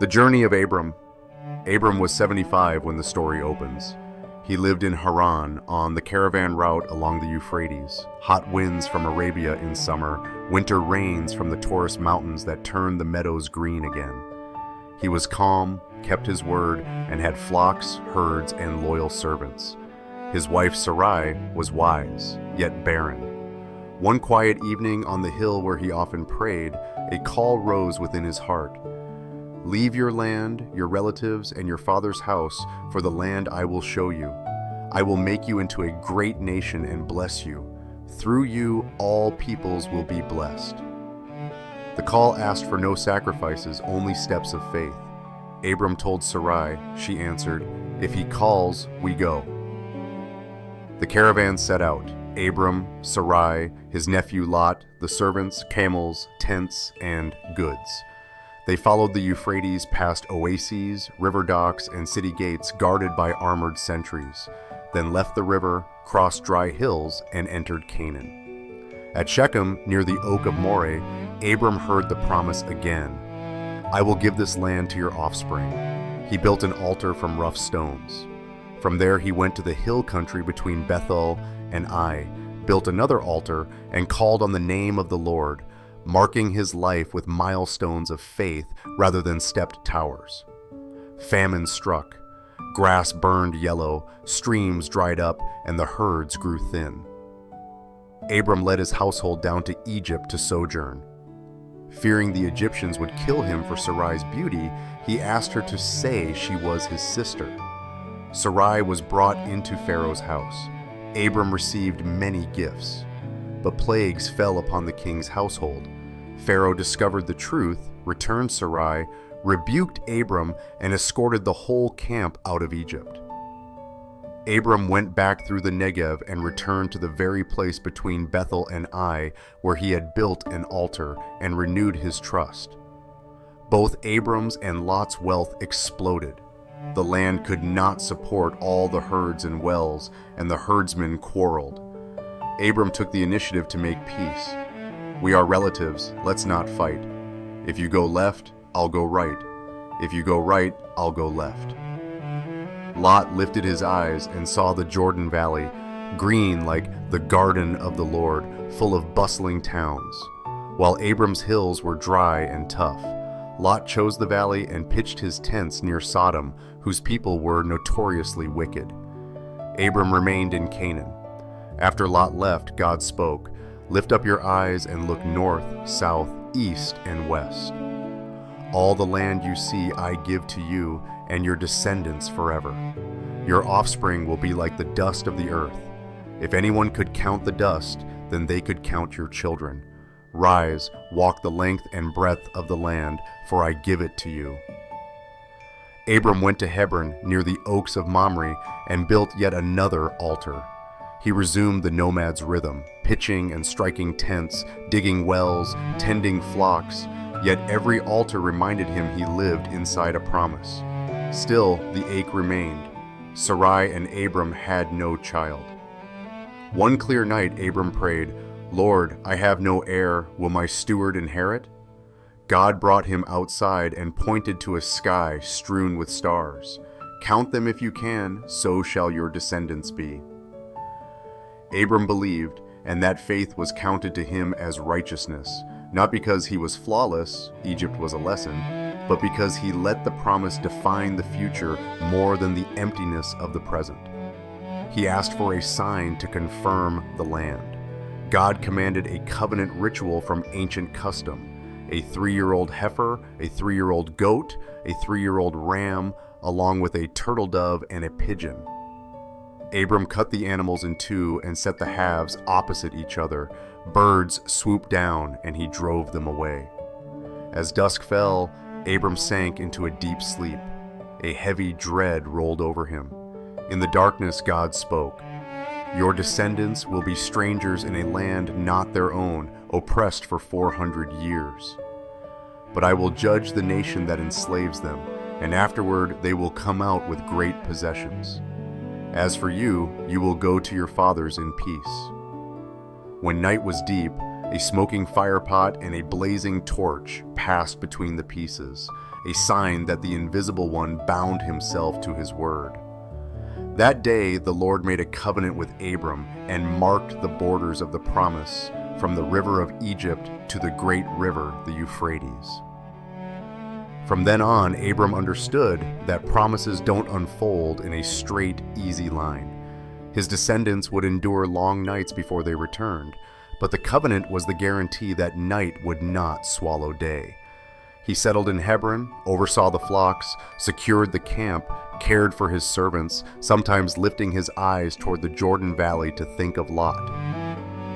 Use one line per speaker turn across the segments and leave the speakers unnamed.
The journey of Abram. Abram was 75 when the story opens. He lived in Haran on the caravan route along the Euphrates. Hot winds from Arabia in summer, winter rains from the Taurus mountains that turned the meadows green again. He was calm, kept his word, and had flocks, herds, and loyal servants. His wife Sarai was wise, yet barren. One quiet evening on the hill where he often prayed, a call rose within his heart. Leave your land, your relatives, and your father's house for the land I will show you. I will make you into a great nation and bless you. Through you, all peoples will be blessed. The call asked for no sacrifices, only steps of faith. Abram told Sarai. She answered, "If he calls, we go." The caravan set out. Abram, Sarai, his nephew Lot, the servants, camels, tents, and goods. They followed the Euphrates past oases, river docks, and city gates guarded by armored sentries, then left the river, crossed dry hills, and entered Canaan. At Shechem, near the oak of Moreh, Abram heard the promise again. "I will give this land to your offspring." He built an altar from rough stones. From there he went to the hill country between Bethel and Ai, built another altar, and called on the name of the Lord, marking his life with milestones of faith rather than stepped towers. Famine struck. Grass burned yellow, streams dried up, and the herds grew thin. Abram led his household down to Egypt to sojourn. Fearing the Egyptians would kill him for Sarai's beauty, he asked her to say she was his sister. Sarai was brought into Pharaoh's house. Abram received many gifts, but plagues fell upon the king's household. Pharaoh discovered the truth, returned Sarai, rebuked Abram, and escorted the whole camp out of Egypt. Abram went back through the Negev and returned to the very place between Bethel and Ai where he had built an altar and renewed his trust. Both Abram's and Lot's wealth exploded. The land could not support all the herds and wells, and the herdsmen quarreled. Abram took the initiative to make peace. "We are relatives, let's not fight. If you go left, I'll go right. If you go right, I'll go left." Lot lifted his eyes and saw the Jordan Valley, green like the garden of the Lord, full of bustling towns. While Abram's hills were dry and tough, Lot chose the valley and pitched his tents near Sodom, whose people were notoriously wicked. Abram remained in Canaan. After Lot left, God spoke, "Lift up your eyes and look north, south, east, and west. All the land you see I give to you and your descendants forever. Your offspring will be like the dust of the earth. If anyone could count the dust, then they could count your children. Rise, walk the length and breadth of the land, for I give it to you." Abram went to Hebron near the oaks of Mamre and built yet another altar. He resumed the nomad's rhythm, pitching and striking tents, digging wells, tending flocks, yet every altar reminded him he lived inside a promise. Still, the ache remained. Sarai and Abram had no child. One clear night, Abram prayed, "Lord, I have no heir. Will my steward inherit?" God brought him outside and pointed to a sky strewn with stars. "Count them if you can, so shall your descendants be." Abram believed, and that faith was counted to him as righteousness, not because he was flawless, Egypt was a lesson, but because he let the promise define the future more than the emptiness of the present. He asked for a sign to confirm the land. God commanded a covenant ritual from ancient custom: a 3-year-old heifer, a 3-year-old goat, a 3-year-old ram, along with a turtle dove and a pigeon. Abram cut the animals in two and set the halves opposite each other. Birds swooped down, and he drove them away. As dusk fell, Abram sank into a deep sleep. A heavy dread rolled over him. In the darkness, God spoke, "Your descendants will be strangers in a land not their own, oppressed for 400 years. But I will judge the nation that enslaves them, and afterward they will come out with great possessions. As for you, you will go to your fathers in peace." When night was deep, A smoking firepot and a blazing torch passed between the pieces, a sign that the Invisible One bound himself to his word. That day, the Lord made a covenant with Abram and marked the borders of the promise from the river of Egypt to the great river, the Euphrates. From then on, Abram understood that promises don't unfold in a straight, easy line. His descendants would endure long nights before they returned, but the covenant was the guarantee that night would not swallow day. He settled in Hebron, oversaw the flocks, secured the camp, cared for his servants, sometimes lifting his eyes toward the Jordan Valley to think of Lot.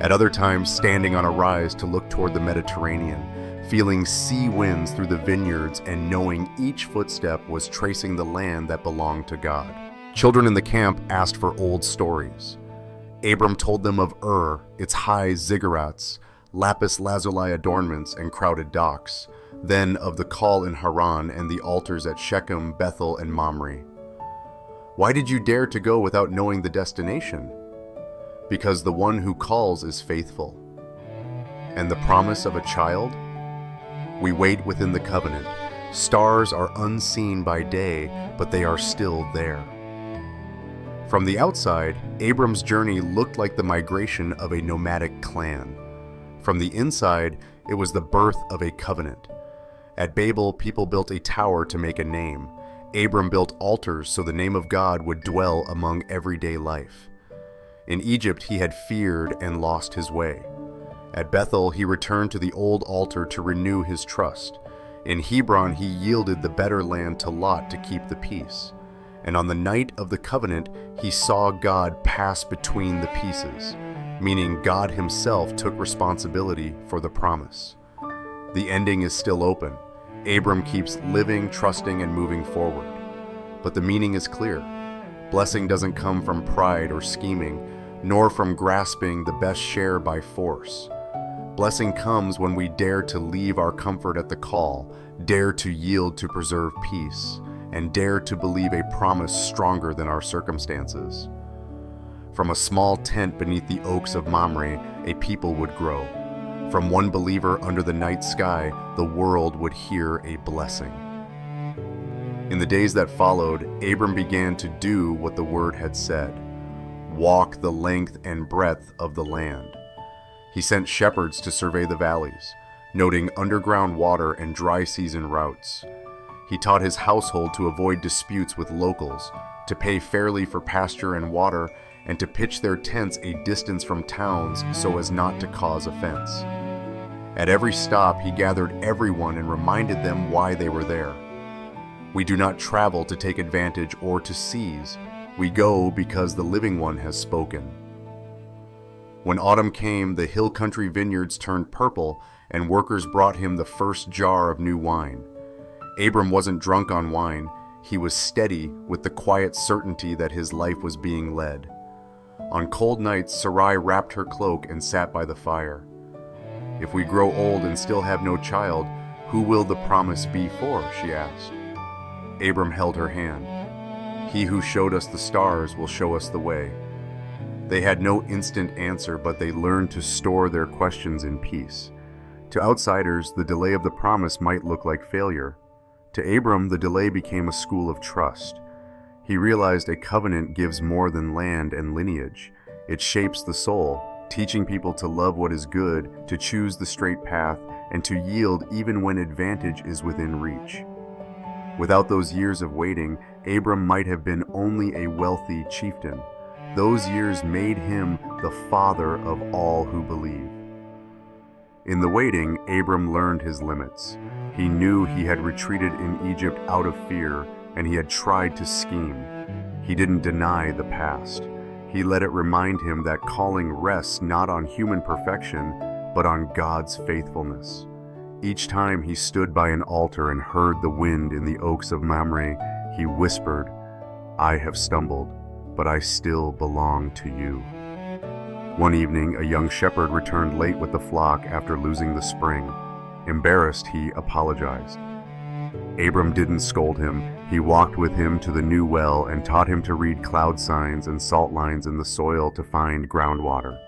At other times, standing on a rise to look toward the Mediterranean, feeling sea winds through the vineyards and knowing each footstep was tracing the land that belonged to God. Children in the camp asked for old stories. Abram told them of its high ziggurats, lapis lazuli adornments, and crowded docks, then of the call in Haran and the altars at Shechem, Bethel, and Mamre. Why did you dare to go without knowing the destination? Because the one who calls is faithful. And the promise of a child? We wait within the covenant. Stars are unseen by day, but they are still there. From the outside, Abram's journey looked like the migration of a nomadic clan. From the inside, it was the birth of a covenant. At Babel, people built a tower to make a name. Abram built altars so the name of God would dwell among everyday life. In Egypt, he had feared and lost his way. At Bethel, he returned to the old altar to renew his trust. In Hebron, he yielded the better land to Lot to keep the peace. And on the night of the covenant, he saw God pass between the pieces, meaning God himself took responsibility for the promise. The ending is still open. Abram keeps living, trusting, and moving forward. But the meaning is clear. Blessing doesn't come from pride or scheming, nor from grasping the best share by force. Blessing comes when we dare to leave our comfort at the call, dare to yield to preserve peace, and dare to believe a promise stronger than our circumstances. From a small tent beneath the oaks of Mamre, a people would grow. From one believer under the night sky, the world would hear a blessing. In the days that followed, Abram began to do what the word had said: walk the length and breadth of the land. He sent shepherds to survey the valleys, noting underground water and dry season routes. He taught his household to avoid disputes with locals, to pay fairly for pasture and water, and to pitch their tents a distance from towns so as not to cause offense. At every stop, he gathered everyone and reminded them why they were there. We do not travel to take advantage or to seize. We go because the Living One has spoken. When autumn came, the hill country vineyards turned purple, and workers brought him the first jar of new wine. Abram wasn't drunk on wine. He was steady with the quiet certainty that his life was being led. On cold nights, Sarai wrapped her cloak and sat by the fire. If we grow old and still have no child, who will the promise be for? She asked. Abram held her hand. He who showed us the stars will show us the way. They had no instant answer, but they learned to store their questions in peace. To outsiders, the delay of the promise might look like failure. To Abram, the delay became a school of trust. He realized a covenant gives more than land and lineage. It shapes the soul, teaching people to love what is good, to choose the straight path, and to yield even when advantage is within reach. Without those years of waiting, Abram might have been only a wealthy chieftain. Those years made him the father of all who believe. In the waiting, Abram learned his limits. He knew he had retreated in Egypt out of fear, and he had tried to scheme. He didn't deny the past. He let it remind him that calling rests not on human perfection, but on God's faithfulness. Each time he stood by an altar and heard the wind in the oaks of Mamre, he whispered, "I have stumbled, but I still belong to you." One evening, a young shepherd returned late with the flock after losing the spring. Embarrassed, he apologized. Abram didn't scold him. He walked with him to the new well and taught him to read cloud signs and salt lines in the soil to find groundwater.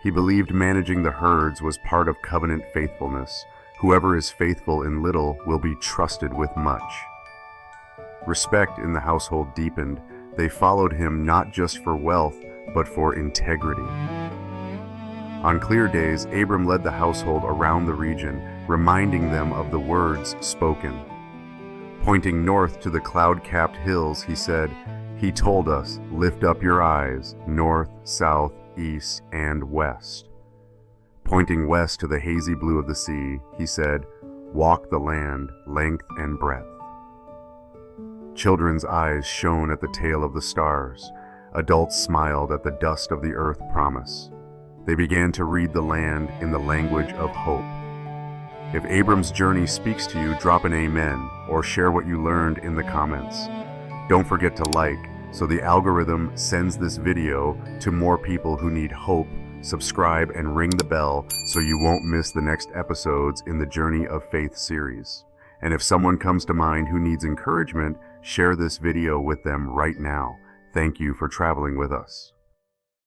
He believed managing the herds was part of covenant faithfulness. Whoever is faithful in little will be trusted with much. Respect in the household deepened. They followed him not just for wealth, but for integrity. On clear days, Abram led the household around the region, reminding them of the words spoken. Pointing north to the cloud-capped hills, he said, "He told us, lift up your eyes, north, south, east, and west." Pointing west to the hazy blue of the sea, he said, "Walk the land, length and breadth." Children's eyes shone at the tail of the stars. Adults smiled at the dust of the earth promise. They began to read the land in the language of hope. If Abram's journey speaks to you, drop an amen or share what you learned in the comments. Don't forget to like so the algorithm sends this video to more people who need hope. Subscribe and ring the bell so you won't miss the next episodes in the Journey of Faith series. And if someone comes to mind who needs encouragement, share this video with them right now. Thank you for traveling with us.